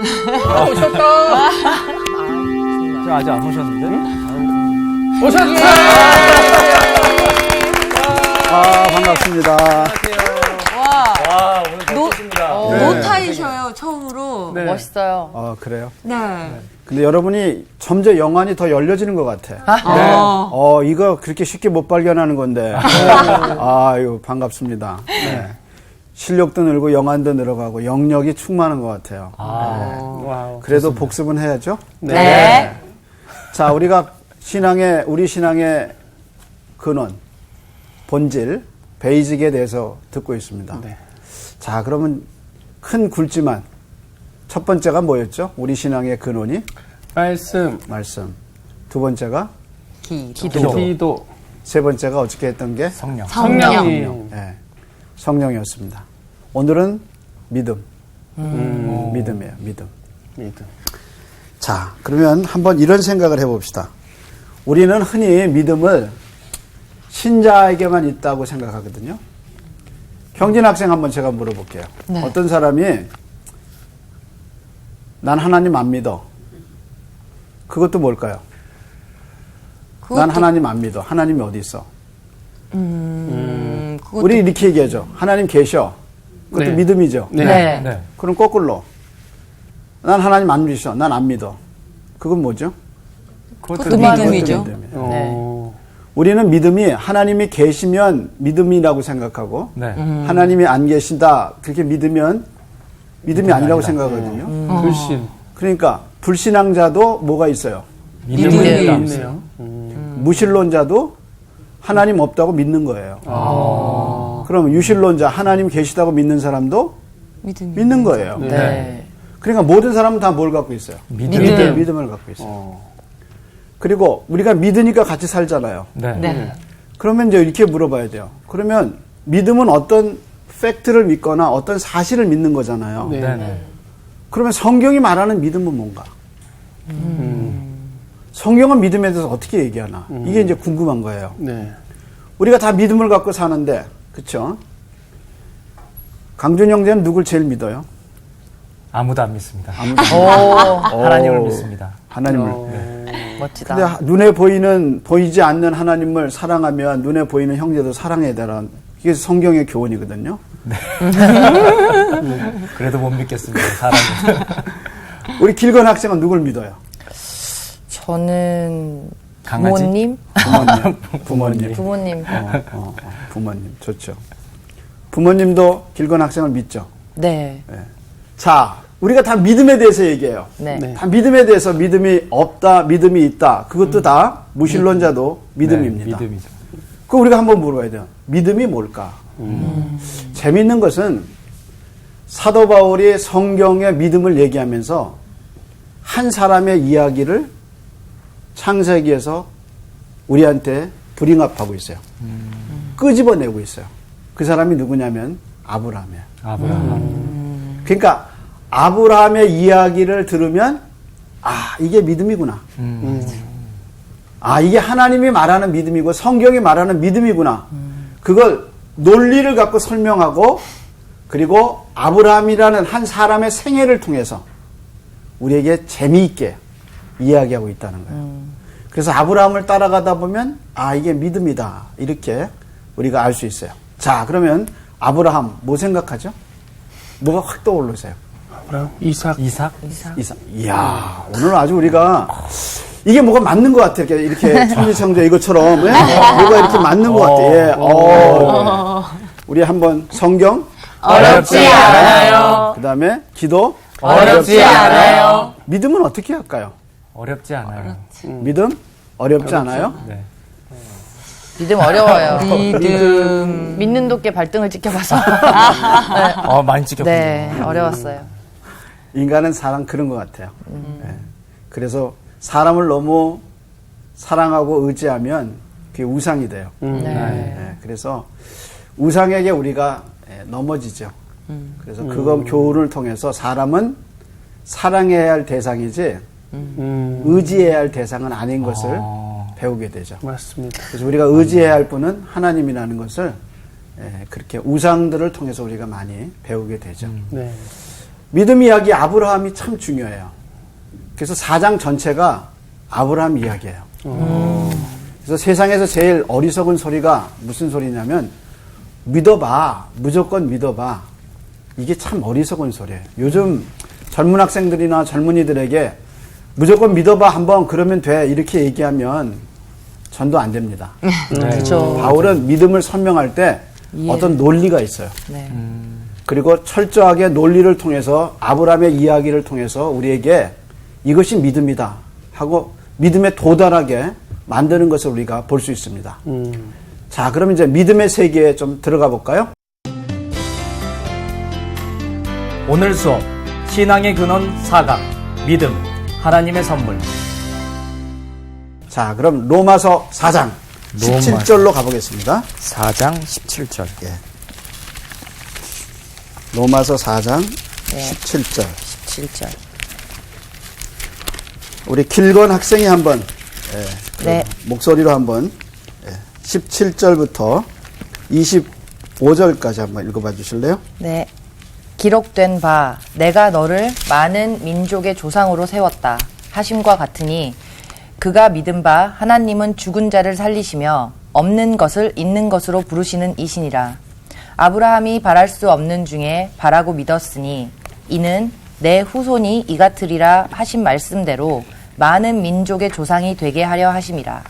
오셨다. 저 아직 안 오셨는데? 오셨다. 반갑습니다. 와, 오늘 멋지십니다. 노타이셔요, 처음으로. 네. 멋있어요. 그래요? 네. 근데 여러분이 점점 영안이 더 열려지는 것 같아. 이거 그렇게 쉽게 못 발견하는 건데. 이거 반갑습니다. 네. 실력도 늘고 영안도 늘어가고 영역이 충만한 것 같아요. 와우. 그래도 복습은 해야죠. 네. 자, 우리 신앙의 근원, 본질, 베이직에 대해서 듣고 있습니다. 네. 자, 그러면 큰 굵지만 첫 번째가 뭐였죠? 우리 신앙의 근원이 말씀. 두 번째가 기도. 세 번째가 어떻게 했던 게 성령. 네, 성령이었습니다. 오늘은 믿음. 믿음이에요. 믿음. 자, 그러면 한번 이런 생각을 해봅시다. 우리는 흔히 믿음을 신자에게만 있다고 생각하거든요. 경진 학생 한번 제가 물어볼게요. 네. 어떤 사람이 난 하나님 안 믿어. 그것도 뭘까요? 난 하나님 안 믿어. 하나님이 어디 있어? 우리 이렇게 얘기하죠. 하나님 계셔. 그것도 네. 믿음이죠. 네. 그럼 거꾸로 난 하나님 안 믿어. 난 안 믿어. 그건 뭐죠? 그것도 믿음이죠. 믿음이에요. 우리는 믿음이 하나님이 계시면 믿음이라고 생각하고 네. 하나님이 안 계신다 그렇게 믿으면 믿음이 아니라고 생각하거든요. 불신. 그러니까 불신앙자도 뭐가 있어요? 믿음이 있네요. 무신론자도 하나님 없다고 믿는 거예요. 그럼 유신론자 하나님 계시다고 믿는 사람도 믿는 거예요. 네. 그러니까 모든 사람은 다 뭘 갖고 있어요? 믿음을 갖고 있어요. 그리고 우리가 믿으니까 같이 살잖아요. 네. 그러면 이제 이렇게 물어봐야 돼요. 그러면 믿음은 어떤 팩트를 믿거나 어떤 사실을 믿는 거잖아요. 네. 그러면 성경이 말하는 믿음은 뭔가? 성경은 믿음에 대해서 어떻게 얘기하나? 이게 이제 궁금한 거예요. 네. 우리가 다 믿음을 갖고 사는데, 그쵸? 강준 형제는 누굴 제일 믿어요? 아무도 안 믿습니다. 오, 하나님을 믿습니다. 하나님을. 멋지다. 근데 보이지 않는 하나님을 사랑하면 눈에 보이는 형제도 사랑해야 되라. 이게 성경의 교훈이거든요. 그래도 못 믿겠습니다. 사람은. 우리 길건 학생은 누굴 믿어요? 저는 강아지? 부모님? 부모님. 부모님. 부모님. 좋죠. 부모님도 길건 학생을 믿죠. 네. 자, 우리가 다 믿음에 대해서 얘기해요. 네. 네. 다 믿음에 대해서 믿음이 없다, 믿음이 있다. 그것도 다 무신론자도 믿음입니다. 네, 믿음이죠. 그럼 우리가 한번 물어봐야 돼요. 믿음이 뭘까? 재밌는 것은 사도 바울이 성경의 믿음을 얘기하면서 한 사람의 이야기를 창세기에서 우리한테 브링업하고 있어요. 끄집어내고 있어요. 그 사람이 누구냐면 아브라함이에요. 아브라함. 그러니까 아브라함의 이야기를 들으면 이게 믿음이구나. 이게 하나님이 말하는 믿음이고 성경이 말하는 믿음이구나. 그걸 논리를 갖고 설명하고 그리고 아브라함이라는 한 사람의 생애를 통해서 우리에게 재미있게 이야기하고 있다는 거예요. 그래서 아브라함을 따라가다 보면 이게 믿음이다. 이렇게 우리가 알 수 있어요. 자, 그러면 아브라함 뭐 생각하죠? 뭐가 확 떠오르세요? 이삭. 이야, 오늘 아주 우리가 이게 뭐가 맞는 것 같아. 이렇게 천지창조 이것처럼 뭐가 이렇게 맞는 것 같아. 예. 우리 한번 성경 어렵지 않아요. 그 다음에 기도 어렵지 않아요. 믿음은 어떻게 할까요? 어렵지 않아요. 믿음 어렵지 않아요? 네. 믿음 어려워요. 믿음. 믿는 도께 발등을 찍혀봐서. 많이 찍혔군요. 네, 어려웠어요. 인간은 사람 그런 것 같아요. 예. 그래서 사람을 너무 사랑하고 의지하면 그게 우상이 돼요. 예. 그래서 우상에게 우리가 넘어지죠. 그래서 그거 교훈을 통해서 사람은 사랑해야 할 대상이지 의지해야 할 대상은 아닌 것을 배우게 되죠. 맞습니다. 그래서 우리가 의지해야 할 분은 하나님이라는 것을 그렇게 우상들을 통해서 우리가 많이 배우게 되죠. 네. 믿음 이야기 아브라함이 참 중요해요. 그래서 4장 전체가 아브라함 이야기예요. 그래서 세상에서 제일 어리석은 소리가 무슨 소리냐면 믿어봐. 무조건 믿어봐. 이게 참 어리석은 소리예요. 요즘 젊은 학생들이나 젊은이들에게 무조건 믿어봐 한번 그러면 돼 이렇게 얘기하면 전도 안 됩니다. 그렇죠. 바울은 믿음을 설명할 때 어떤 논리가 있어요. 네. 그리고 철저하게 논리를 통해서 아브라함의 이야기를 통해서 우리에게 이것이 믿음이다 하고 믿음에 도달하게 만드는 것을 우리가 볼 수 있습니다. 자, 그럼 이제 믿음의 세계에 좀 들어가 볼까요? 오늘 수업 신앙의 근원 4강 믿음 하나님의 선물. 자, 그럼 로마서 4장 17절로 가보겠습니다. 4장 17절. 예. 로마서 4장 네. 17절. 17절. 우리 길건 학생이 한번 네. 목소리로 한번 17절부터 25절까지 한번 읽어봐 주실래요? 네. 기록된 바 내가 너를 많은 민족의 조상으로 세웠다 하심과 같으니 그가 믿은 바 하나님은 죽은 자를 살리시며 없는 것을 있는 것으로 부르시는 이시니라. 아브라함이 바랄 수 없는 중에 바라고 믿었으니 이는 내 후손이 이 같으리라 하신 말씀대로 많은 민족의 조상이 되게 하려 하심이라.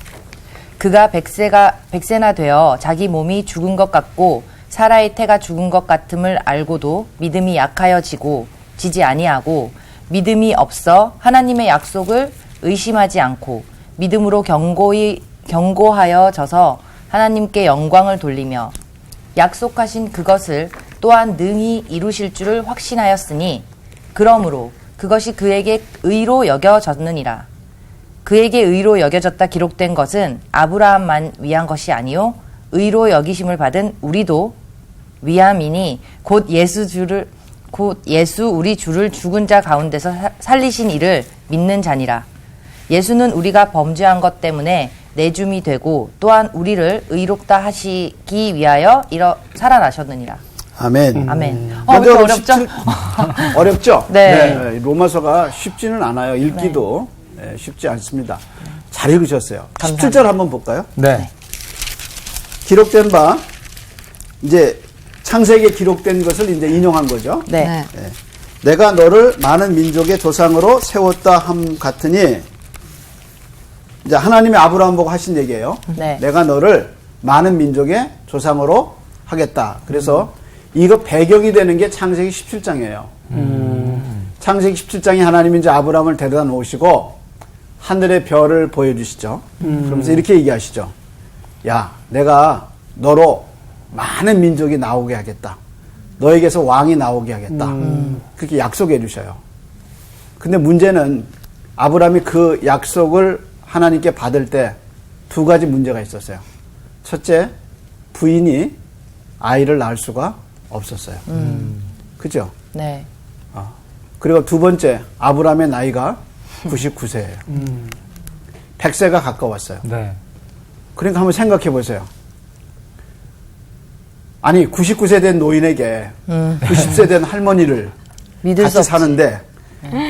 그가 백세나 되어 자기 몸이 죽은 것 같고 사라의 태가 죽은 것 같음을 알고도 믿음이 약하여지고 지지 아니하고 믿음이 없어 하나님의 약속을 의심하지 않고 믿음으로 견고하여져서 하나님께 영광을 돌리며 약속하신 그것을 또한 능히 이루실 줄을 확신하였으니 그러므로 그것이 그에게 의로 여겨졌느니라. 그에게 의로 여겨졌다 기록된 것은 아브라함만 위한 것이 아니요 의로 여기심을 받은 우리도 위함이니 곧 예수 우리 주를 죽은 자 가운데서 살리신 이를 믿는 자니라. 예수는 우리가 범죄한 것 때문에 내줌이 되고 또한 우리를 의롭다 하시기 위하여 살아나셨느니라. 아멘. 아멘. 근데 왜 이렇게 오늘 어렵죠? 어렵죠? 네. 로마서가 쉽지는 않아요. 읽기도 쉽지 않습니다. 잘 읽으셨어요. 감사합니다. 17절 한번 볼까요? 네. 기록된 바 이제 창세기에 기록된 것을 이제 인용한 거죠. 네. 내가 너를 많은 민족의 조상으로 세웠다 함 같으니 이제 하나님이 아브라함 보고 하신 얘기예요. 네. 내가 너를 많은 민족의 조상으로 하겠다. 그래서 이거 배경이 되는 게 창세기 17장이에요. 창세기 17장이 하나님이 이제 아브라함을 데려다 놓으시고 하늘의 별을 보여주시죠. 그러면서 이렇게 얘기하시죠. 야, 내가 너로 많은 민족이 나오게 하겠다. 너에게서 왕이 나오게 하겠다. 그렇게 약속해 주셔요. 근데 문제는 아브라함이 그 약속을 하나님께 받을 때 두 가지 문제가 있었어요. 첫째, 부인이 아이를 낳을 수가 없었어요. 그죠? 네. 그리고 두 번째, 아브라함의 나이가 99세예요. 100세가 가까웠어요. 네. 그러니까 한번 생각해 보세요. 아니 99세 된 노인에게 90세 된 할머니를 믿을 수 같이 없지. 사는데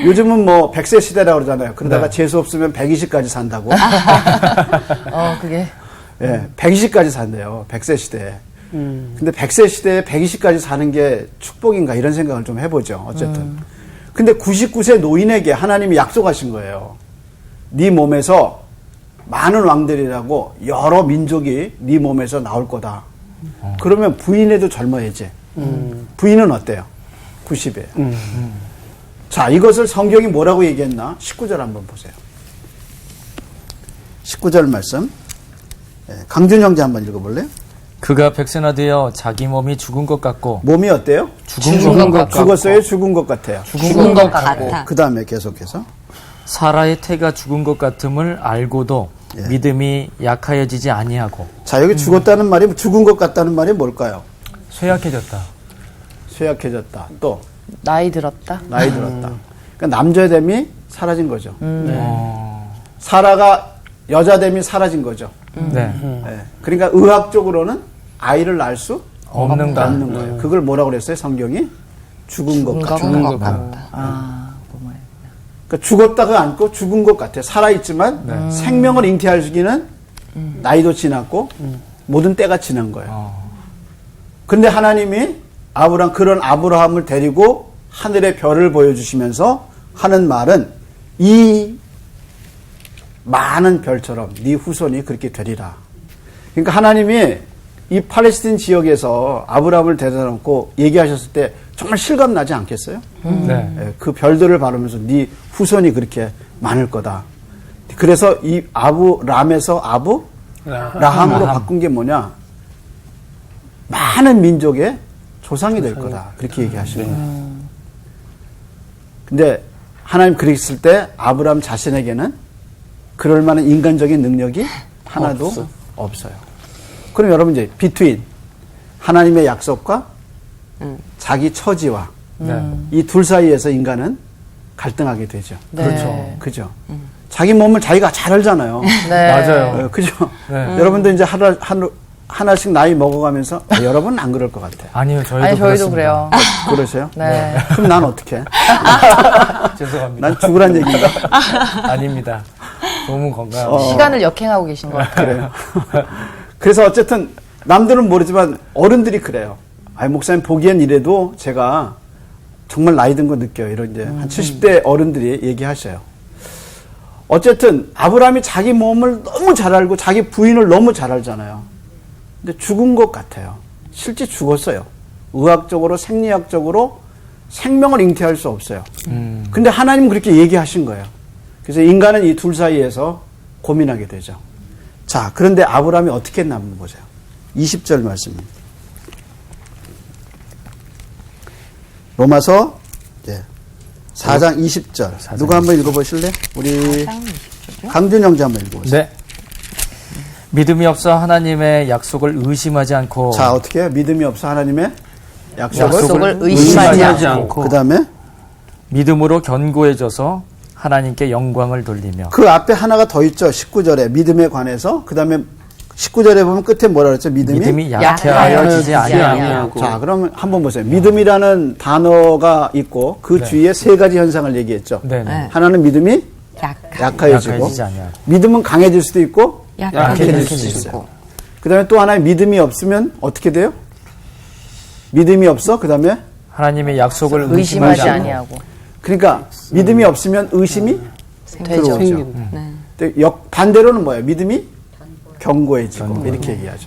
요즘은 뭐 100세 시대라고 그러잖아요. 그러다가 네. 재수 없으면 120까지 산다고. 그게. 예, 120까지 산대요. 100세 시대에. 근데 100세 시대에 120까지 사는 게 축복인가 이런 생각을 좀 해보죠. 어쨌든. 근데 99세 노인에게 하나님이 약속하신 거예요. 네 몸에서 많은 왕들이라고 여러 민족이 네 몸에서 나올 거다. 그러면 부인에도 젊어야지. 부인은 어때요? 90이에요. 자, 이것을 성경이 뭐라고 얘기했나? 19절 한번 보세요. 19절 말씀. 강준 형제 한번 읽어볼래요? 그가 백세나 되어 자기 몸이 죽은 것 같고 몸이 어때요? 죽은 것 같고 죽었어요? 죽은 것 같아요. 죽은 것 같아. 그 다음에 계속해서. 사라의 태가 죽은 것 같음을 알고도 믿음이 약하여지지 아니하고. 자, 여기 죽었다는 말이, 죽은 것 같다는 말이 뭘까요? 쇠약해졌다. 쇠약해졌다. 또, 나이 들었다. 나이 들었다. 그러니까 남자됨이 사라진 거죠. 어. 사라가 여자됨이 사라진 거죠. 네. 예. 그러니까 의학적으로는 아이를 낳을 수 없는 없는 거예요. 그걸 뭐라고 그랬어요? 성경이? 죽은 것 같다. 죽은 것 같다. 같다. 아, 그 말이야. 그러니까 죽었다가 않고 죽은 것 같아. 살아있지만 생명을 잉태하기는 나이도 지났고 모든 때가 지난 거예요. 근데 하나님이 그런 아브라함을 데리고 하늘의 별을 보여주시면서 하는 말은 이 많은 별처럼 네 후손이 그렇게 되리라. 그러니까 하나님이 이 팔레스틴 지역에서 아브라함을 데려다 놓고 얘기하셨을 때 정말 실감 나지 않겠어요? 네. 예, 그 별들을 바르면서 네 후손이 그렇게 많을 거다. 그래서 이 아브람에서 아브라함으로 바꾼 게 뭐냐? 많은 민족의 조상이 될 거다. 그렇게 얘기하시는 거예요. 근데 하나님 그랬을 때 아브람 자신에게는 그럴 만한 인간적인 능력이 하나도 없어요. 그럼 여러분 이제 비트윈 하나님의 약속과 자기 처지와 네. 이 둘 사이에서 인간은 갈등하게 되죠. 네. 그렇죠. 그죠? 자기 몸을 자기가 잘 알잖아요. 네. 맞아요. 그죠? 네. 여러분도 이제 하나씩 나이 먹어가면서 여러분은 안 그럴 것 같아요. 아니요, 저희도 아니, 저희도 그렇습니다. 그래요. 그러세요? 네. 그럼 난 어떻게 해? 죄송합니다. 난 죽으란 얘기인가? 아닙니다. 너무 건강합니다. 시간을 역행하고 계신 것 같아요. 그래요. 그래서 어쨌든 남들은 모르지만 어른들이 그래요. 아니 목사님 보기엔 이래도 제가 정말 나이 든 거 느껴요. 이런 이제 한 70대 어른들이 얘기하셔요. 어쨌든 아브라함이 자기 몸을 너무 잘 알고 자기 부인을 너무 잘 알잖아요. 근데 죽은 것 같아요. 실제 죽었어요. 의학적으로 생리학적으로 생명을 잉태할 수 없어요. 근데 하나님은 그렇게 얘기하신 거예요. 그래서 인간은 이 둘 사이에서 고민하게 되죠. 자, 그런데 아브라함이 어떻게 했나 한번 보세요. 20절 말씀입니다. 로마서 4장 20절. 누가 한번 읽어보실래요? 우리 강준 형제 한번 읽어보세요. 네. 믿음이 없어 하나님의 약속을 의심하지 않고 자, 어떻게 해요? 믿음이 없어 하나님의 약속을 의심하지 않고. 그 다음에 믿음으로 견고해져서 하나님께 영광을 돌리며 그 앞에 하나가 더 있죠. 19절에 믿음에 관해서. 그 다음에 19절에 보면 끝에 뭐라 그랬죠? 믿음이 약하여지지 약하여지지 아니하고. 아니하고 자, 그러면 한번 보세요. 믿음이라는 단어가 있고 그 주위에 세 가지 현상을 얘기했죠. 네네. 하나는 믿음이 약하여지고, 약해지지 아니하고 믿음은 강해질 수도 있고 약해질 약해질 수도 있어요. 그 다음에 또 하나의 믿음이 없으면 어떻게 돼요? 믿음이 없어? 그 다음에 하나님의 약속을 의심하지 않고 아니하고. 그러니까 믿음이 없으면 의심이 되죠. 들어오죠. 근데 반대로는 뭐예요? 믿음이 견고해지고 이렇게 얘기하죠.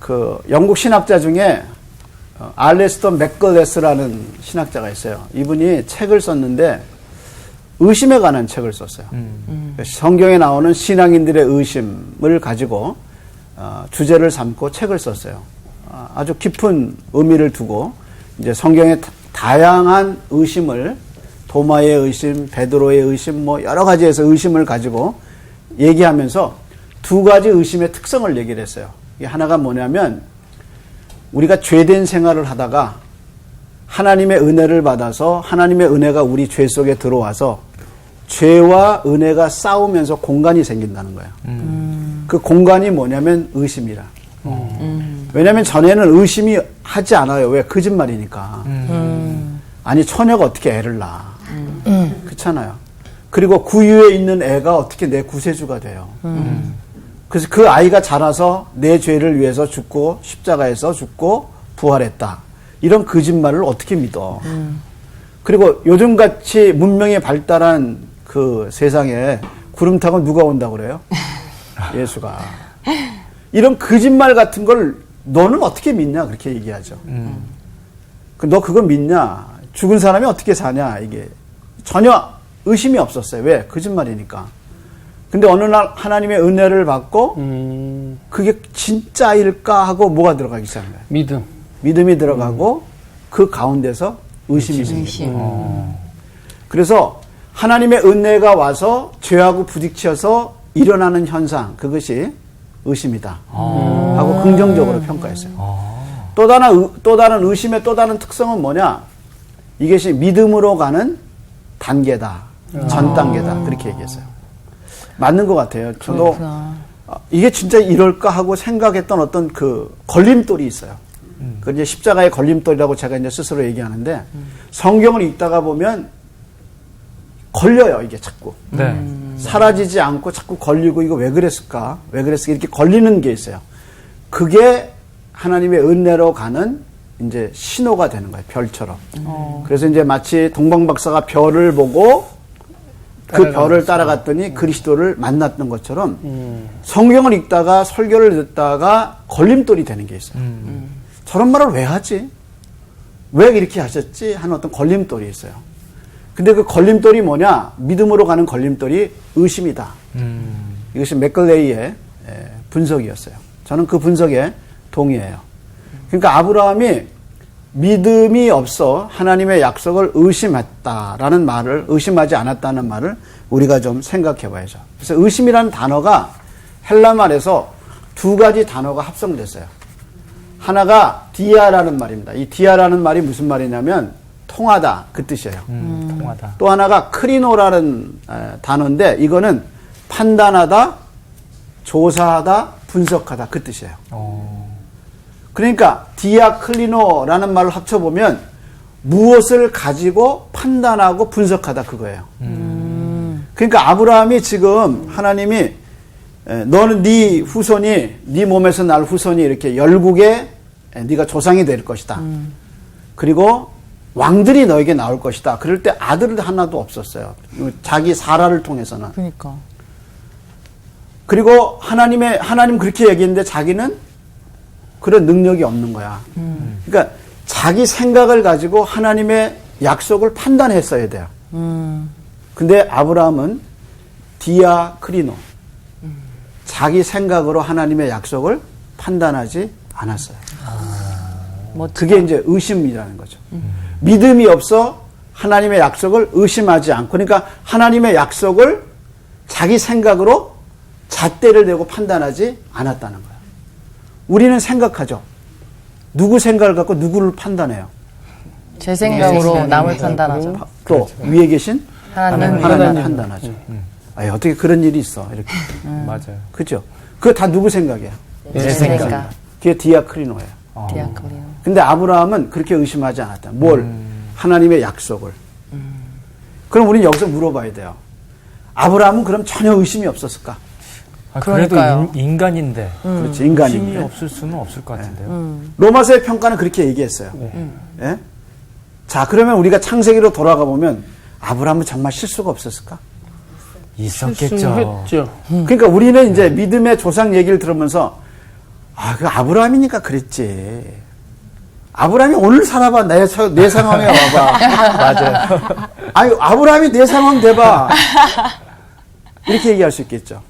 그 영국 신학자 중에 알레스터 맥걸레스라는 신학자가 있어요. 이분이 책을 썼는데 의심에 관한 책을 썼어요. 성경에 나오는 신앙인들의 의심을 가지고 주제를 삼고 책을 썼어요. 아주 깊은 의미를 두고 이제 성경의 다양한 의심을 도마의 의심, 베드로의 의심, 뭐 여러 가지에서 의심을 가지고 얘기하면서 두 가지 의심의 특성을 얘기를 했어요. 이게 하나가 뭐냐면 우리가 죄된 생활을 하다가 하나님의 은혜를 받아서 하나님의 은혜가 우리 죄 속에 들어와서 죄와 은혜가 싸우면서 공간이 생긴다는 거예요. 그 공간이 뭐냐면 의심이라. 왜냐하면 전에는 의심이 하지 않아요. 왜? 거짓말이니까. 아니 처녀가 어떻게 애를 낳아. 그렇잖아요. 그리고 구유에 있는 애가 어떻게 내 구세주가 돼요. 그래서 그 아이가 자라서 내 죄를 위해서 죽고 십자가에서 죽고 부활했다. 이런 거짓말을 어떻게 믿어. 그리고 요즘같이 문명이 발달한 그 세상에 구름 타고 누가 온다고 그래요? 예수가. 이런 거짓말 같은 걸 너는 어떻게 믿냐 그렇게 얘기하죠. 너 그거 믿냐? 죽은 사람이 어떻게 사냐? 이게 전혀 의심이 없었어요. 왜? 거짓말이니까. 근데 어느 날 하나님의 은혜를 받고 그게 진짜일까 하고 뭐가 들어가기 시작한 거예요. 믿음. 믿음이 들어가고 그 가운데서 의심이 생겨요. 그래서 하나님의 은혜가 와서 죄하고 부딪혀서 일어나는 현상 그것이 의심이다 하고 긍정적으로 평가했어요. 또 다른 의심의 또 다른 특성은 뭐냐? 이것이 믿음으로 가는 단계다. 전 단계다. 그렇게 얘기했어요. 맞는 것 같아요. 저도 이게 진짜 이럴까 하고 생각했던 어떤 그 걸림돌이 있어요. 그 이제 십자가의 걸림돌이라고 제가 이제 스스로 얘기하는데 성경을 읽다가 보면 걸려요, 이게 자꾸. 네. 사라지지 않고 자꾸 걸리고 이거 왜 그랬을까? 왜 그랬을까? 이렇게 걸리는 게 있어요. 그게 하나님의 은혜로 가는 이제 신호가 되는 거예요. 별처럼. 그래서 이제 마치 동방박사가 별을 보고 그 별을 따라갔더니 그리스도를 만났던 것처럼 성경을 읽다가 설교를 듣다가 걸림돌이 되는 게 있어요. 저런 말을 왜 하지? 왜 이렇게 하셨지? 하는 어떤 걸림돌이 있어요. 근데 그 걸림돌이 뭐냐? 믿음으로 가는 걸림돌이 의심이다. 이것이 맥글레이의 분석이었어요. 저는 그 분석에 동의해요. 그러니까 아브라함이 믿음이 없어 하나님의 약속을 의심했다라는 말을, 의심하지 않았다는 말을 우리가 좀 생각해 봐야죠. 그래서 의심이라는 단어가 헬라 말에서 두 가지 단어가 합성됐어요. 하나가 디아라는 말입니다. 이 디아라는 말이 무슨 말이냐면 통하다, 그 뜻이에요. 통하다. 또 하나가 크리노라는 단어인데 이거는 판단하다, 조사하다, 분석하다, 그 뜻이에요. 그러니까 디아클리노라는 말을 합쳐보면 무엇을 가지고 판단하고 분석하다, 그거예요. 그러니까 아브라함이 지금 하나님이 너는 네 후손이, 네 몸에서 날 후손이 이렇게 열국에 네가 조상이 될 것이다. 그리고 왕들이 너에게 나올 것이다. 그럴 때 아들 하나도 없었어요. 자기 사라를 통해서는. 그러니까. 그리고 하나님 그렇게 얘기했는데 자기는 그런 능력이 없는 거야. 그러니까 자기 생각을 가지고 하나님의 약속을 판단했어야 돼요. 근데 아브라함은 디아크리노, 자기 생각으로 하나님의 약속을 판단하지 않았어요. 그게 이제 의심이라는 거죠. 믿음이 없어 하나님의 약속을 의심하지 않고, 그러니까 하나님의 약속을 자기 생각으로 잣대를 대고 판단하지 않았다는 거예요. 우리는 생각하죠. 누구 생각을 갖고 누구를 판단해요. 제 생각으로 남을 판단하죠. 또 위에 계신 하나님 하나님 판단하죠. 아니, 어떻게 그런 일이 있어 이렇게. 맞아요. 그렇죠. 그거 다 누구 생각이야? 내 생각. 그게 디아크리노예요. 디아크리노. 근데 아브라함은 그렇게 의심하지 않았다. 뭘? 하나님의 약속을. 그럼 우리는 여기서 물어봐야 돼요. 아브라함은 그럼 전혀 의심이 없었을까? 그래도 그러니까요. 인간인데. 그렇지, 의심이 인간인데. 없을 수는 없을 것 같은데요. 로마서의 평가는 그렇게 얘기했어요. 예? 자, 그러면 우리가 창세기로 돌아가 보면 아브라함은 정말 실수가 없었을까? 있었겠죠. 실수했죠. 그러니까 우리는 이제 믿음의 조상 얘기를 들으면서 그 아브라함이니까 그랬지. 아브라함이 오늘 살아봐. 내 상황에 와봐. 맞아요. 아니, 아브라함이 내 상황 돼봐. 이렇게 얘기할 수 있겠죠.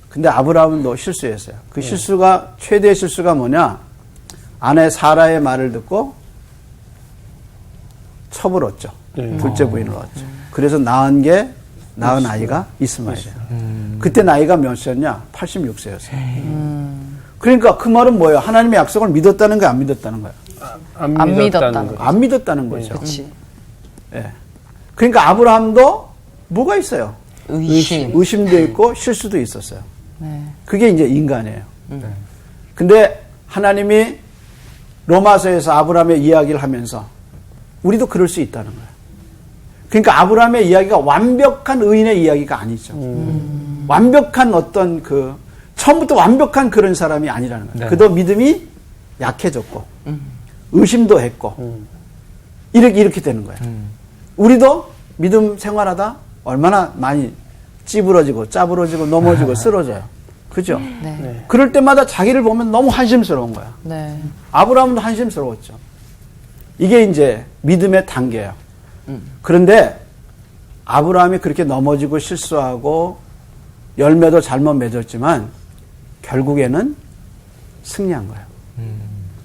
근데 아브라함은 또 실수했어요. 그 실수가, 최대의 실수가 뭐냐? 아내 사라의 말을 듣고 쳐버렸죠. 둘째 부인을 얻었죠. 그래서 낳은 아이가 이스마엘이에요. 그때 나이가 몇이었냐? 86세였어요. 그러니까 그 말은 뭐예요? 하나님의 약속을 믿었다는 거야, 안 믿었다는 거야? 안 믿었다는 거죠. 안 믿었다는 거죠. 그렇지. 예. 그러니까 아브라함도 뭐가 있어요? 의심. 의심도 있고 실수도 있었어요. 네. 그게 이제 인간이에요. 근데 하나님이 로마서에서 아브라함의 이야기를 하면서 우리도 그럴 수 있다는 거예요. 그러니까 아브라함의 이야기가 완벽한 의인의 이야기가 아니죠. 완벽한 어떤 처음부터 완벽한 그런 사람이 아니라는 거예요. 네. 그도 믿음이 약해졌고, 의심도 했고, 이렇게 되는 거예요. 우리도 믿음 생활하다 얼마나 많이 찌부러지고, 짜부러지고, 넘어지고, 쓰러져요. 그죠? 네. 그럴 때마다 자기를 보면 너무 한심스러운 거야. 네. 아브라함도 한심스러웠죠. 이게 이제 믿음의 단계예요. 그런데 아브라함이 그렇게 넘어지고 실수하고 열매도 잘못 맺었지만 결국에는 승리한 거예요.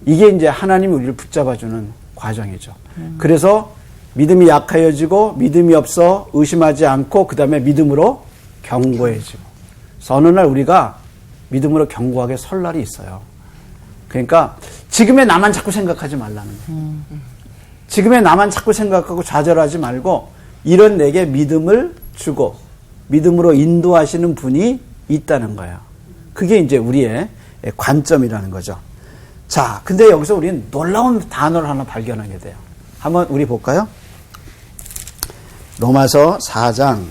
이게 이제 하나님이 우리를 붙잡아주는 과정이죠. 그래서 믿음이 약하여지고 믿음이 없어 의심하지 않고 그 다음에 믿음으로 견고해지고. 그래서 어느 날 우리가 믿음으로 견고하게 설 날이 있어요. 그러니까 지금의 나만 자꾸 생각하지 말라는 거예요. 지금의 나만 자꾸 생각하고 좌절하지 말고 이런 내게 믿음을 주고 믿음으로 인도하시는 분이 있다는 거예요. 그게 이제 우리의 관점이라는 거죠. 자, 근데 여기서 우리는 놀라운 단어를 하나 발견하게 돼요. 한번 우리 볼까요? 로마서 4장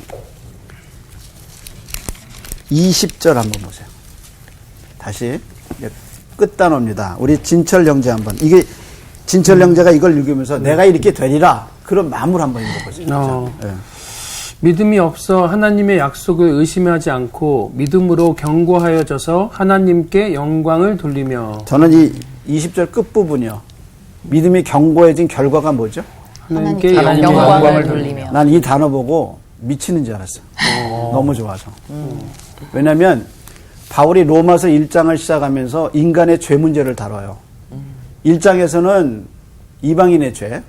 20절 한번 보세요. 다시 끝단어입니다. 우리 진철 형제 한번. 이게 진철 형제가 이걸 읽으면서 내가 이렇게 되리라. 그런 마음을 한번 읽어보세요. 네. 믿음이 없어 하나님의 약속을 의심하지 않고 믿음으로 견고하여져서 하나님께 영광을 돌리며. 저는 이 20절 끝부분이요. 믿음이 견고해진 결과가 뭐죠? 하나님께 영광을 돌리며. 난 이 단어 보고 미치는 줄 알았어요. 너무 좋아서. 왜냐하면 바울이 로마서 1장을 시작하면서 인간의 죄 문제를 다뤄요. 1장에서는 이방인의 죄,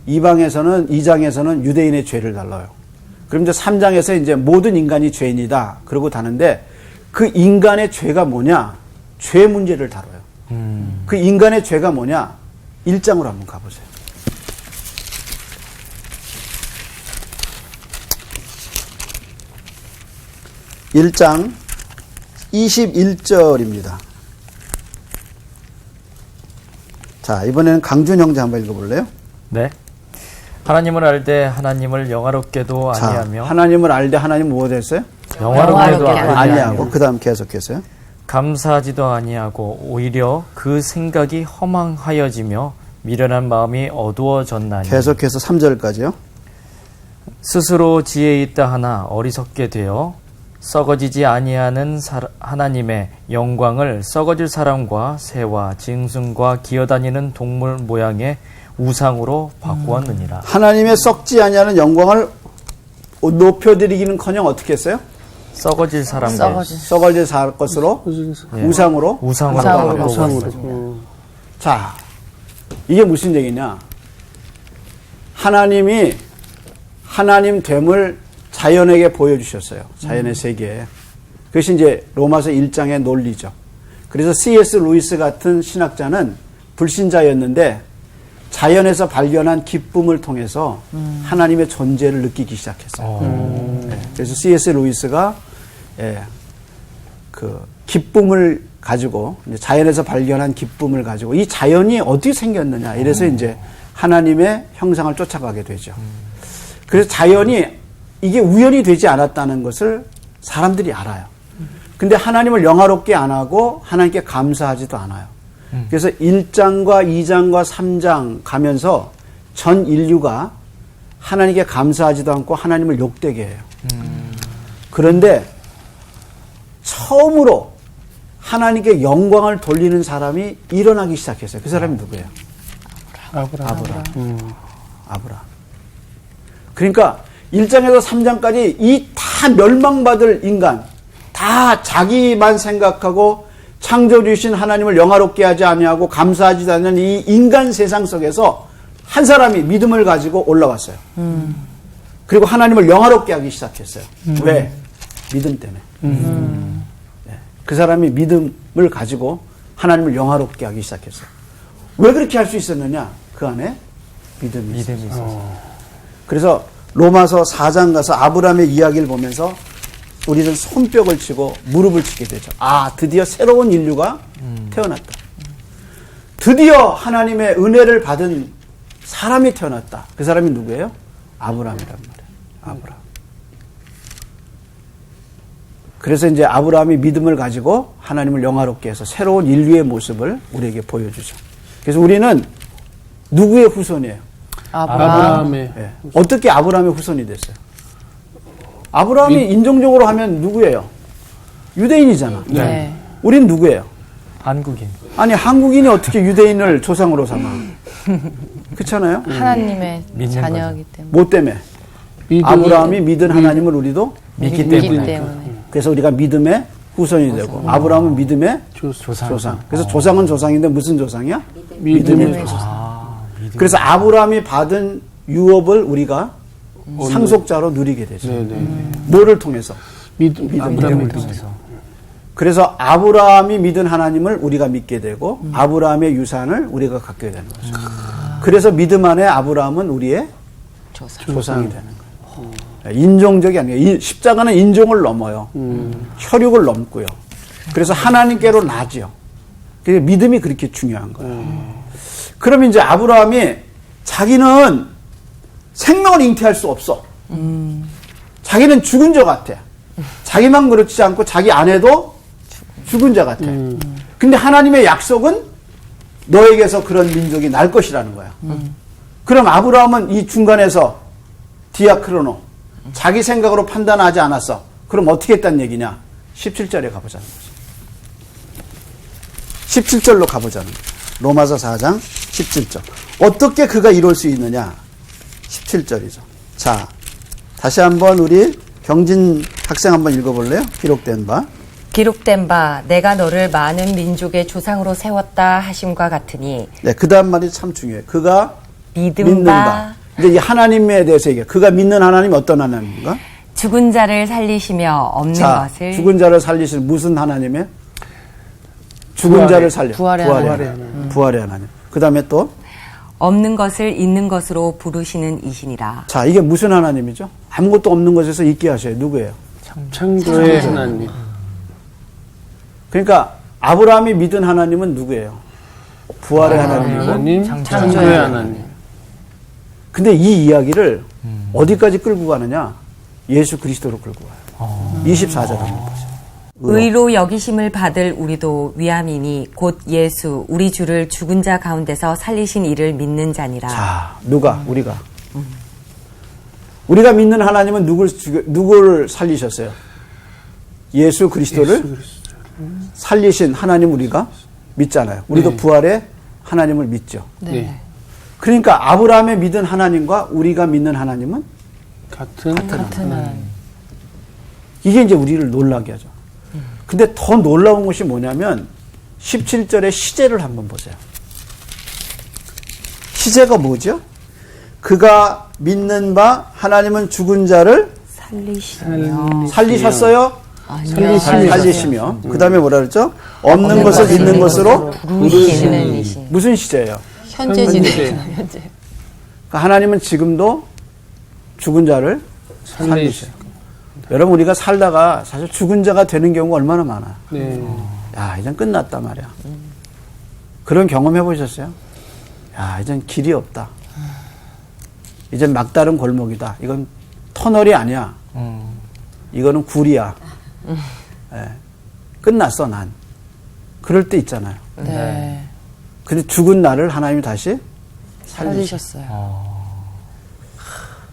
2장에서는 유대인의 죄를 다뤄요. 그럼 이제 3장에서 이제 모든 인간이 죄인이다. 그러고 다는데 그 인간의 죄가 뭐냐? 죄 문제를 다뤄요. 그 인간의 죄가 뭐냐? 1장으로 한번 가보세요. 1장 21절입니다. 자, 이번에는 강준 형제 한번 읽어볼래요? 네. 하나님을 알되 하나님을 영화롭게도 자, 아니하며 하나님을 알되 하나님 무엇 했어요? 영화롭게도 아니하고 아니하고 그 다음 계속해서요. 감사하지도 아니하고 오히려 그 생각이 허망하여지며 미련한 마음이 어두워졌나니 계속해서 3절까지요. 스스로 지혜 있다 하나 어리석게 되어 썩어지지 아니하는 하나님의 영광을 썩어질 사람과 새와 짐승과 기어다니는 동물 모양의 우상으로 바꾸었느니라. 하나님의 썩지 아니하는 영광을 높여드리기는커녕 어떻게 했어요? 썩어질 사람의 썩어질 것으로 우상으로 바꾸었어요. 자, 이게 무슨 얘기냐? 하나님이 하나님 됨을 자연에게 보여주셨어요. 자연의 세계에. 그것이 이제 로마서 1장의 논리죠. 그래서 C.S. 루이스 같은 신학자는 불신자였는데 자연에서 발견한 기쁨을 통해서 하나님의 존재를 느끼기 시작했어요. 네. 그래서 C.S. 루이스가 그 기쁨을 가지고 이제 자연에서 발견한 기쁨을 가지고 이 자연이 어떻게 생겼느냐 이래서 이제 하나님의 형상을 쫓아가게 되죠. 그래서 자연이 이게 우연이 되지 않았다는 것을 사람들이 알아요. 근데 하나님을 영화롭게 안 하고 하나님께 감사하지도 않아요. 그래서 1장과 2장과 3장 가면서 전 인류가 하나님께 감사하지도 않고 하나님을 욕되게 해요. 그런데 처음으로 하나님께 영광을 돌리는 사람이 일어나기 시작했어요. 그 사람이 누구예요? 아브라함. 그러니까 1장에서 3장까지 이 다 멸망받을 인간, 다 자기만 생각하고 창조주신 하나님을 영화롭게 하지 아니하고 감사하지도 않는 이 인간 세상 속에서 한 사람이 믿음을 가지고 올라왔어요. 그리고 하나님을 영화롭게 하기 시작했어요. 왜? 믿음 때문에. 네. 그 사람이 믿음을 가지고 하나님을 영화롭게 하기 시작했어요. 왜 그렇게 할 수 있었느냐? 그 안에 믿음이 있었어요. 그래서 로마서 4장 가서 아브라함의 이야기를 보면서 우리는 손뼉을 치고 무릎을 치게 되죠. 아, 드디어 새로운 인류가 태어났다. 드디어 하나님의 은혜를 받은 사람이 태어났다. 그 사람이 누구예요? 아브라함이란 말이에요. 아브라함. 그래서 이제 아브라함이 믿음을 가지고 하나님을 영화롭게 해서 새로운 인류의 모습을 우리에게 보여주죠. 그래서 우리는 누구의 후손이에요? 아브라함의. 네. 어떻게 아브라함의 후손이 됐어요? 아브라함이 인종적으로 하면 누구예요? 유대인이잖아. 네. 우린 누구예요? 한국인. 아니, 한국인이 어떻게 유대인을 조상으로 삼아? 그렇잖아요? 하나님의 자녀이기 때문에. 뭐 때문에? 아브라함이 믿은 하나님을 우리도 믿기 때문에. 그래서 우리가 믿음의 후손이 되고 아브라함은 믿음의 조상. 그래서 조상은 조상인데 무슨 조상이야? 믿음의 조상. 그래서 아브라함이 받은 유업을 우리가 상속자로 누리게 되죠. 뭐를 통해서? 아브라함을 통해서. 그래서 아브라함이 믿은 하나님을 우리가 믿게 되고 아브라함의 유산을 우리가 갖게 되는 거죠. 그래서 믿음 안에 아브라함은 우리의 조상이 되는 거예요. 인종적이 아니에요. 십자가는 인종을 넘어요. 혈육을 넘고요. 그래서 하나님께로 나죠. 그러니까 믿음이 그렇게 중요한 거예요. 그럼 이제 아브라함이 자기는 생명을 잉태할 수 없어. 자기는 죽은 자 같아. 자기만 그렇지 않고 자기 아내도 죽은 자 같아. 근데 하나님의 약속은 너에게서 그런 민족이 날 것이라는 거야. 그럼 아브라함은 이 중간에서 디아크로노, 자기 생각으로 판단하지 않았어. 그럼 어떻게 했다는 얘기냐? 17절에 가보자는 거죠. 17절로 가보자는 거죠. 로마서 4장 17절. 어떻게 그가 이룰 수 있느냐? 17절이죠. 자, 다시 한번 우리 경진 학생 한번 읽어볼래요? 기록된 바 내가 너를 많은 민족의 조상으로 세웠다 하심과 같으니 네, 그 다음 말이 참 중요해요. 그가 믿음 바 이제 이 하나님에 대해서 얘기해요. 그가 믿는 하나님이 어떤 하나님인가? 죽은 자를 살리시며 없는 자, 것을 죽은 자를 살리실 무슨 하나님이에요? 죽은 자를 살려. 부활의 부활의 하나님. 그 다음에 또? 없는 것을 있는 것으로 부르시는 이신이라. 자, 이게 무슨 하나님이죠? 아무것도 없는 것에서 있게 하셔요. 누구예요? 창조의 하나님. 그러니까 아브라함이 믿은 하나님은 누구예요? 부활의 하나님이고. 하나님, 창조의 하나님. 근데 이 이야기를 어디까지 끌고 가느냐? 예수 그리스도로 끌고 가요. 24절 한번 보세요. 의로 여기심을 받을 우리도 위함이니 곧 예수 우리 주를 죽은 자 가운데서 살리신 이를 믿는 자니라. 자, 누가? 우리가. 우리가 믿는 하나님은 누구를 살리셨어요? 예수 그리스도를 살리신 하나님 우리가 믿잖아요. 우리도 네. 부활의 하나님을 믿죠. 네. 그러니까 아브라함의 믿은 하나님과 우리가 믿는 하나님은 같은 하나님. 이게 이제 우리를 놀라게 하죠. 근데 더 놀라운 것이 뭐냐면 17절의 시제를 한번 보세요. 시제가 뭐죠? 그가 믿는 바 하나님은 죽은 자를 살리셨어요? 살리시며. 그 다음에 뭐라 그랬죠? 없는 것을 있는 것으로 부르시는 이신. 무슨 시제예요? 현재 진행. 현재. 그러니까 하나님은 지금도 죽은 자를 살리셔요. 여러분 우리가 살다가 사실 죽은 자가 되는 경우가 얼마나 많아요. 네. 야, 이젠 끝났다 말이야. 그런 경험 해보셨어요? 야, 이젠 길이 없다. 이젠 막다른 골목이다. 이건 터널이 아니야. 이거는 굴이야. 예. 끝났어, 난. 그럴 때 있잖아요. 네. 근데 죽은 나를 하나님이 다시 살리셨어요.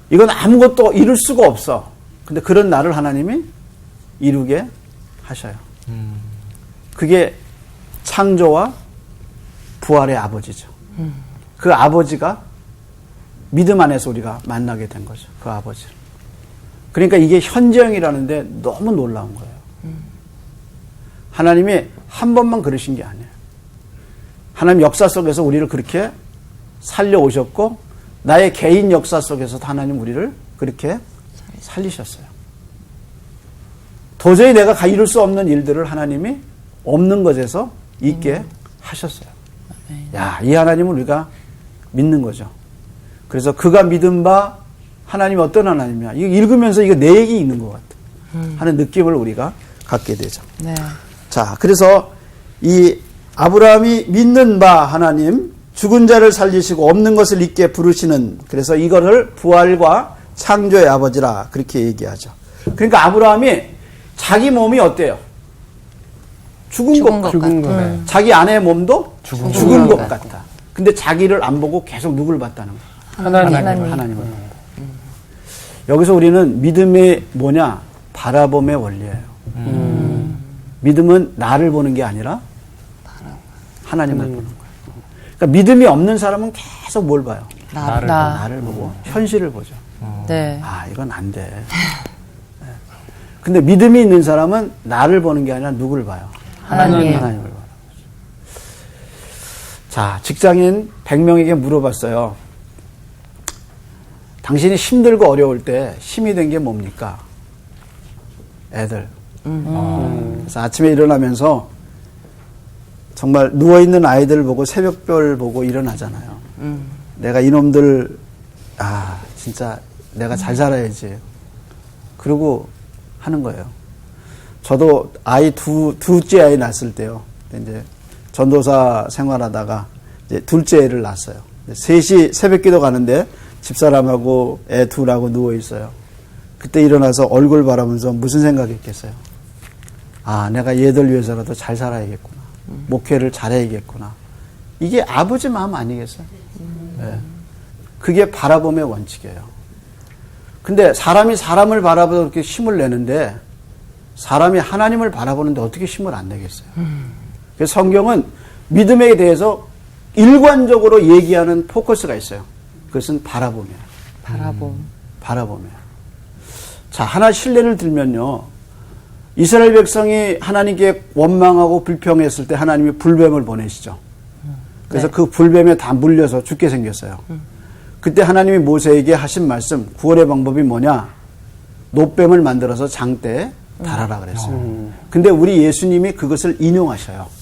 이건 아무것도 이룰 수가 없어. 근데 그런 나를 하나님이 이루게 하셔요. 그게 창조와 부활의 아버지죠. 그 아버지가 믿음 안에서 우리가 만나게 된 거죠. 그 아버지를. 그러니까 이게 현재형이라는데 너무 놀라운 거예요. 하나님이 한 번만 그러신 게 아니에요. 하나님 역사 속에서 우리를 그렇게 살려오셨고 나의 개인 역사 속에서도 하나님 우리를 그렇게 살리셨어요. 도저히 내가 이룰 수 없는 일들을 하나님이 없는 것에서 있게 하셨어요. 야, 이 하나님을 우리가 믿는 거죠. 그래서 그가 믿은 바 하나님이 어떤 하나님이야. 이거 읽으면서 이거 내 얘기 있는 것 같아. 하는 느낌을 우리가 갖게 되죠. 네. 자, 그래서 이 아브라함이 믿는 바 하나님, 죽은 자를 살리시고 없는 것을 있게 부르시는, 그래서 이거를 부활과 창조의 아버지라 그렇게 얘기하죠. 그러니까 아브라함이 자기 몸이 어때요? 죽은 것 같다. 자기 아내의 몸도 죽은 것 같다. 근데 자기를 안 보고 계속 누굴 봤다는 거예요? 하나님을 봤다. 여기서 우리는 믿음이 뭐냐? 바라봄의 원리예요. 믿음은 나를 보는 게 아니라 하나님을 보는 거예요. 그러니까 믿음이 없는 사람은 계속 뭘 봐요? 나를 보고 현실을 보죠. 네. 아, 이건 안 돼. 네. 근데 믿음이 있는 사람은 나를 보는 게 아니라 누구를 봐요? 하나님을 봐요. 자, 직장인 100명에게 물어봤어요. 당신이 힘들고 어려울 때 힘이 된 게 뭡니까? 애들. 그래서 아침에 일어나면서 정말 누워있는 아이들 보고 새벽별 보고 일어나잖아요. 내가 이놈들, 진짜 내가 잘 살아야지. 그러고 하는 거예요. 저도 아이 둘째 아이 낳았을 때요. 이제 전도사 생활하다가 이제 둘째 애를 낳았어요. 3시 새벽 기도 가는데 집사람하고 애 둘하고 누워 있어요. 그때 일어나서 얼굴 바라보면서 무슨 생각했겠어요? 아, 내가 얘들 위해서라도 잘 살아야겠구나. 목회를 잘해야겠구나. 이게 아버지 마음 아니겠어요? 네. 그게 바라봄의 원칙이에요. 근데 사람이 사람을 바라보고 이렇게 힘을 내는데 사람이 하나님을 바라보는데 어떻게 힘을 안 내겠어요? 그래서 성경은 믿음에 대해서 일관적으로 얘기하는 포커스가 있어요. 그것은 바라봄이에요. 바라봄이에요. 자, 하나 실례를 들면요. 이스라엘 백성이 하나님께 원망하고 불평했을 때 하나님이 불뱀을 보내시죠. 그래서 그 불뱀에 다 물려서 죽게 생겼어요. 그때 하나님이 모세에게 하신 말씀, 구원의 방법이 뭐냐? 노뱀을 만들어서 장대에 달아라 그랬어요. 근데 우리 예수님이 그것을 인용하셔요.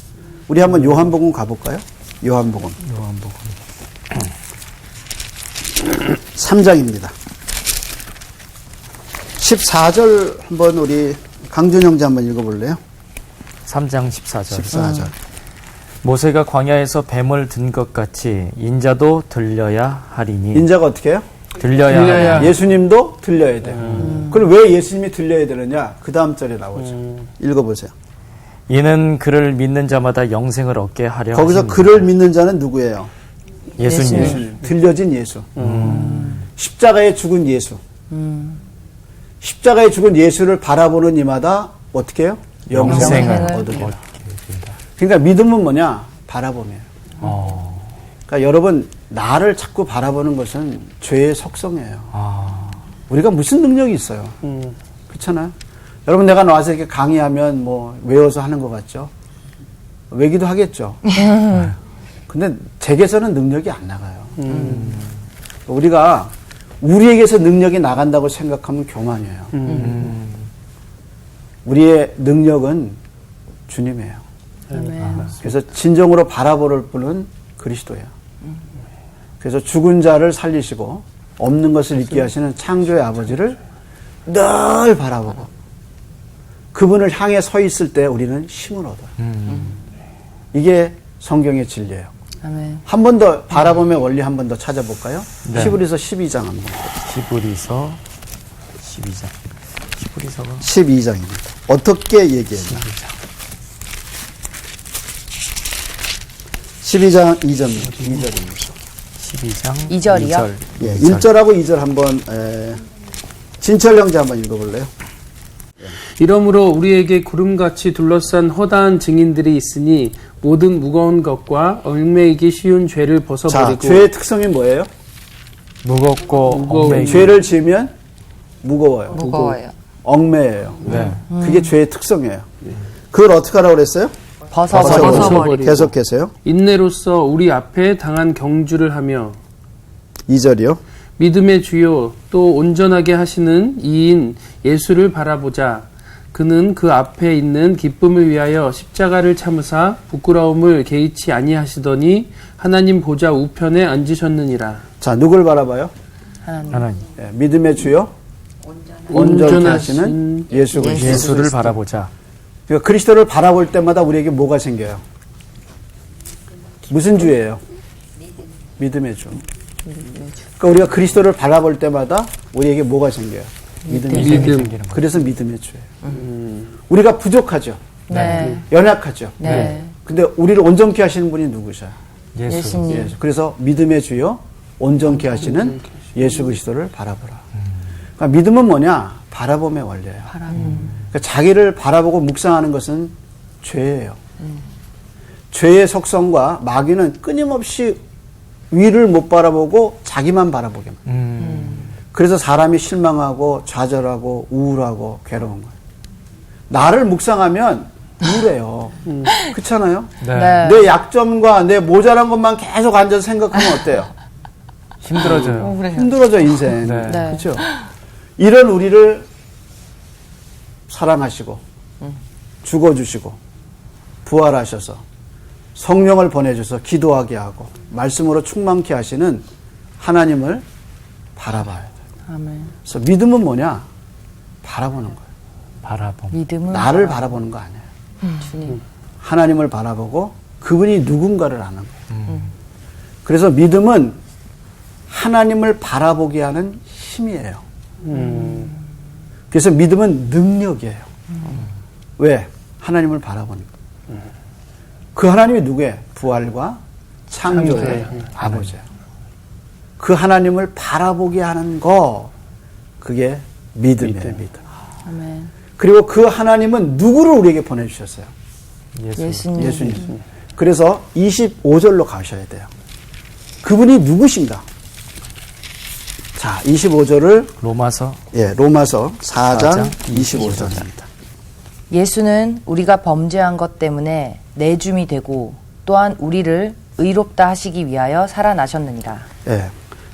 우리 한번 요한복음 가볼까요? 요한복음. 3장입니다. 14절 한번 우리 강준 형제 한번 읽어볼래요? 3장 14절. 14절. 모세가 광야에서 뱀을 든 것 같이 인자도 들려야 하리니. 인자가 어떻게 해요? 들려야 하리니. 예수님도 들려야 돼요. 그럼 왜 예수님이 들려야 되느냐? 그 다음 절에 나오죠. 읽어보세요. 이는 그를 믿는 자마다 영생을 얻게 하려 거기서 하심이라. 그를 믿는 자는 누구예요? 예수님. 들려진 예수. 십자가에 죽은 예수. 십자가에 죽은 예수를 바라보는 이마다 어떻게 해요? 영생을 얻게 된다. 그러니까 믿음은 뭐냐? 바라봄이에요. 그러니까 여러분, 나를 자꾸 바라보는 것은 죄의 속성이에요. 우리가 무슨 능력이 있어요? 그렇잖아요? 여러분, 내가 나와서 이렇게 강의하면 뭐 외워서 하는 것 같죠? 외기도 하겠죠? 근데 제게서는 능력이 안 나가요. 우리가 우리에게서 능력이 나간다고 생각하면 교만이에요. 우리의 능력은 주님이에요. 그래서 진정으로 바라볼 분은 그리스도예요. 그래서 죽은 자를 살리시고 없는 것을 있게 하시는 창조의 아버지를 늘 바라보고 그분을 향해 서 있을 때 우리는 힘을 얻어요. 이게 성경의 진리예요. 한 번 더 바라봄의 원리 한 번 더 찾아볼까요? 네. 히브리서 12장 한번. 히브리서 12장. 히브리서가 12장입니다. 어떻게 얘기했나? 12장 2절입니다. 12장 2절이요? 예, 1절하고 2절 한번 진철 형제 한번 읽어볼래요? 이러므로 우리에게 구름같이 둘러싼 허다한 증인들이 있으니 모든 무거운 것과 얽매이기 쉬운 죄를 자, 벗어버리고 죄의 특성이 뭐예요? 무겁고 얽매이기. 죄를 지으면 무거워요. 무거워요. 얽매여요. 네. 그게 죄의 특성이에요. 그걸 어떻게 하라고 그랬어요? 벗어버리고. 계속해서요. 인내로서 우리 앞에 당한 경주를 하며 2절이요. 믿음의 주요 또 온전하게 하시는 이인 예수를 바라보자. 그는 그 앞에 있는 기쁨을 위하여 십자가를 참으사 부끄러움을 개의치 아니하시더니 하나님 보좌 우편에 앉으셨느니라. 자, 누굴 바라봐요? 하나님. 예, 믿음의 주요 온전히 하시는 예수 그리스도. 예수를 바라보자. 그러니까 그리스도를 바라볼 때마다 우리에게 뭐가 생겨요? 무슨 주예요? 믿음의 주. 그러니까 우리가 그리스도를 바라볼 때마다 우리에게 뭐가 생겨요? 믿음이 생겨요. 그래서 믿음의 주예요. 우리가 부족하죠. 네. 연약하죠. 네. 근데 우리를 온전케 하시는 분이 누구셔요? 예수님. 예수. 그래서 믿음의 주요 온전케 하시는 예수 그리스도를 바라보라. 그러니까 믿음은 뭐냐? 바라봄의 원리예요. 그러니까 자기를 바라보고 묵상하는 것은 죄예요. 죄의 속성과 마귀는 끊임없이 위를 못 바라보고 자기만 바라보게 만들어요. 그래서 사람이 실망하고 좌절하고 우울하고 괴로운 거예요. 나를 묵상하면 우울해요. 그렇잖아요? 네. 내 약점과 내 모자란 것만 계속 앉아서 생각하면 어때요? 힘들어져요. 힘들어져 인생. 네. 그렇죠? 이런 우리를 사랑하시고 죽어주시고 부활하셔서 성령을 보내줘서 기도하게 하고 말씀으로 충만케 하시는 하나님을 바라봐야 돼요. 그래서 믿음은 뭐냐? 바라보는 거예요. 바라봄. 믿음은 나를 바라보는 거 아니에요. 주님. 하나님을 바라보고 그분이 누군가를 아는 거예요. 그래서 믿음은 하나님을 바라보게 하는 힘이에요. 그래서 믿음은 능력이에요. 왜? 하나님을 바라보는 거예요. 그 하나님이 누구예요? 부활과 창조의 아버지예요. 그 하나님을 바라보게 하는 거, 그게 믿음이에요. 믿음. 아멘. 그리고 그 하나님은 누구를 우리에게 보내주셨어요? 예수님. 그래서 25절로 가셔야 돼요. 그분이 누구신가? 자, 25절을 로마서 로마서 4장 4장 25절입니다. 예수는 우리가 범죄한 것 때문에 내줌이 되고 또한 우리를 의롭다 하시기 위하여 살아나셨느니라. 예.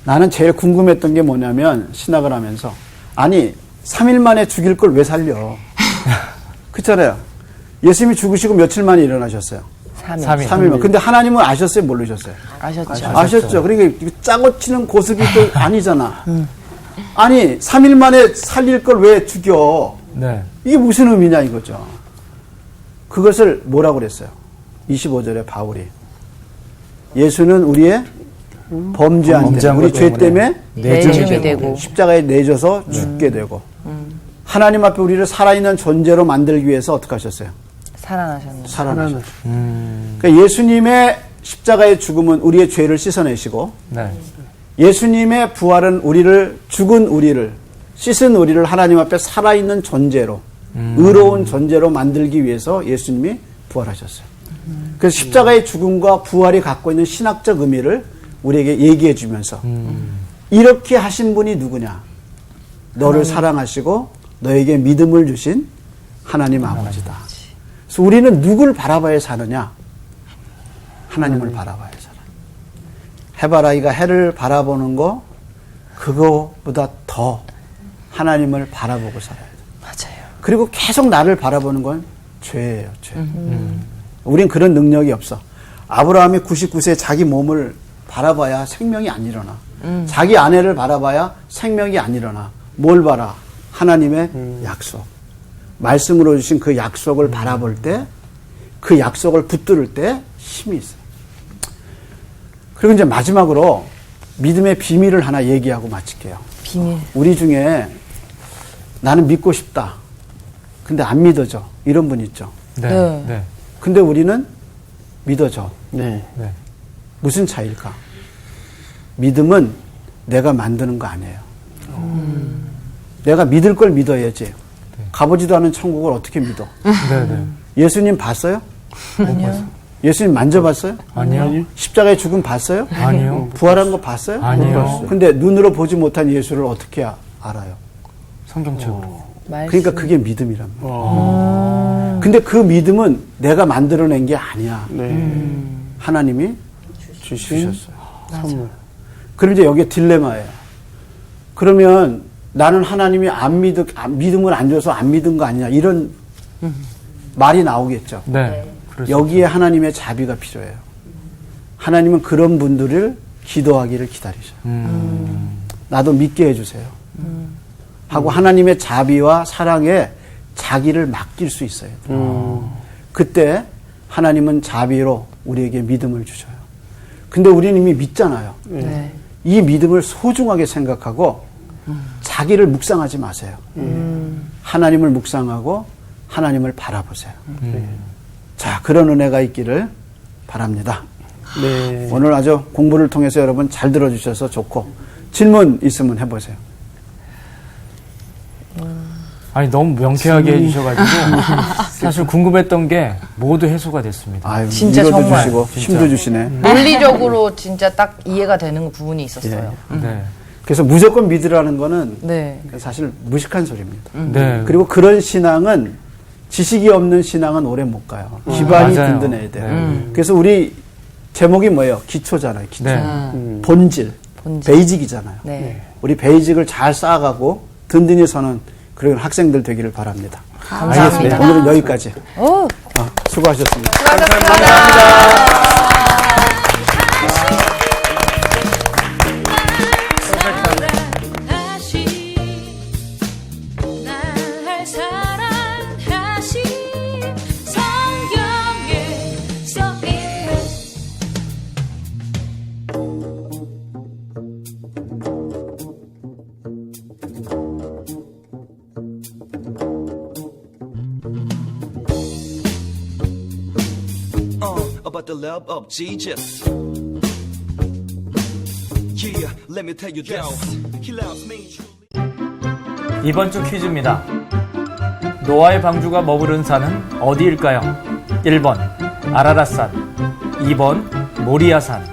나는 제일 궁금했던 게 뭐냐면 신학을 하면서 아니 3일 만에 죽일 걸 왜 살려? 그렇잖아요. 예수님이 죽으시고 며칠 만에 일어나셨어요. 3일. 3일 만. 근데 하나님은 아셨어요? 모르셨어요? 아셨죠? 아셨죠. 그러니까 짜고 치는 고습이 또 아니잖아. 아니 3일 만에 살릴 걸 왜 죽여? 네. 이게 무슨 의미냐 이거죠. 그것을 뭐라고 그랬어요? 25절에 바울이 예수는 우리의 범죄한 데 우리 죄 때문에 내줌이 되고 십자가에 내줘서 죽게 되고 하나님 앞에 우리를 살아있는 존재로 만들기 위해서 어떻게 하셨어요? 살아나셨느니라. 살아나셨어요. 그러니까 예수님의 십자가의 죽음은 우리의 죄를 씻어내시고 네. 예수님의 부활은 우리를 죽은 우리를 씻은 우리를 하나님 앞에 살아있는 존재로 의로운 존재로 만들기 위해서 예수님이 부활하셨어요. 그래서 십자가의 죽음과 부활이 갖고 있는 신학적 의미를 우리에게 얘기해 주면서 이렇게 하신 분이 누구냐? 너를 사랑하시고 너에게 믿음을 주신 하나님 아버지다. 그래서 우리는 누굴 바라봐야 사느냐? 하나님을 바라봐야 살아. 해바라기가 해를 바라보는 거 그거보다 더 하나님을 바라보고 살아야 돼. 맞아요. 그리고 계속 나를 바라보는 건 죄예요. 죄. 우린 그런 능력이 없어. 아브라함이 99세에 자기 몸을 바라봐야 생명이 안 일어나. 자기 아내를 바라봐야 생명이 안 일어나. 뭘 봐라? 하나님의 약속. 말씀으로 주신 그 약속을 바라볼 때, 그 약속을 붙들을 때 힘이 있어요. 그리고 이제 마지막으로 믿음의 비밀을 하나 얘기하고 마칠게요. 비밀. 우리 중에 나는 믿고 싶다. 근데 안 믿어져. 이런 분 있죠. 네. 네. 네. 근데 우리는 믿어져. 네. 네. 무슨 차이일까? 믿음은 내가 만드는 거 아니에요. 내가 믿을 걸 믿어야지. 가보지도 않은 천국을 어떻게 믿어? 네. 네. 예수님 봤어요? 아니요. 예수님 만져봤어요? 아니요. 십자가의 죽음 봤어요? 아니요. 부활한 거 봤어요? 아니요. 못 봤어요. 근데 눈으로 보지 못한 예수를 어떻게 알아요? 성경책으로. 그러니까 그게 믿음이란 말이에요. 근데 그 믿음은 내가 만들어낸 게 아니야. 하나님이 주셨어요. 선물. 그럼 이제 여기에 딜레마예요. 그러면 나는 하나님이 믿음을 안 줘서 안 믿은 거 아니냐. 이런 말이 나오겠죠. 네. 그렇죠. 여기에 하나님의 자비가 필요해요. 하나님은 그런 분들을 기도하기를 기다리셔요. 나도 믿게 해주세요. 하고 하나님의 자비와 사랑에 자기를 맡길 수 있어요. 그때 하나님은 자비로 우리에게 믿음을 주셔요. 근데 우리는 이미 믿잖아요. 네. 이 믿음을 소중하게 생각하고 자기를 묵상하지 마세요. 하나님을 묵상하고 하나님을 바라보세요. 자, 그런 은혜가 있기를 바랍니다. 네. 오늘 아주 공부를 통해서 여러분 잘 들어주셔서 좋고 질문 있으면 해보세요. 아니 너무 명쾌하게 해주셔가지고 사실 궁금했던 게 모두 해소가 됐습니다. 아유, 진짜 위로도 정말. 주시고 힘도 주시네. 논리적으로 진짜 딱 이해가 되는 부분이 있었어요. 네. 그래서 무조건 믿으라는 거는 네. 사실 무식한 소리입니다. 네. 그리고 그런 신앙은 지식이 없는 신앙은 오래 못 가요. 기반이 맞아요. 든든해야 돼요. 그래서 우리 제목이 뭐예요? 기초잖아요. 기초. 네. 본질. 본질. 베이직이잖아요. 네. 우리 베이직을 잘 쌓아가고 든든히 서는 그런 학생들 되기를 바랍니다. 감사합니다. 오늘은 여기까지. 오, 수고하셨습니다. 날 사랑하신 성경에 써있는 the love of Jesus. Yeah, let me tell you this. He loves me truly. 이번 주 퀴즈입니다. 노아의 방주가 머무른 산은 어디일까요? 1번 아라랏산, 2번 모리아산,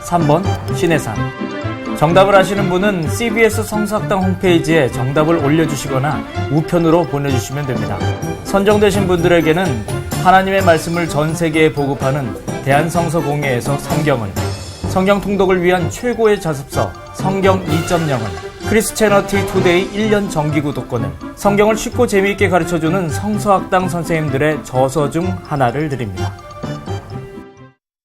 3번 시내산. 정답을 아시는 분은 CBS 성서학당 홈페이지에 정답을 올려주시거나 우편으로 보내주시면 됩니다. 선정되신 분들에게는 하나님의 말씀을 전 세계에 보급하는 대한성서공회에서 성경 통독을 위한 최고의 자습서 성경 2.0을, 크리스채너티 투데이 1년 정기 구독권을, 성경을 쉽고 재미있게 가르쳐주는 성서학당 선생님들의 저서 중 하나를 드립니다.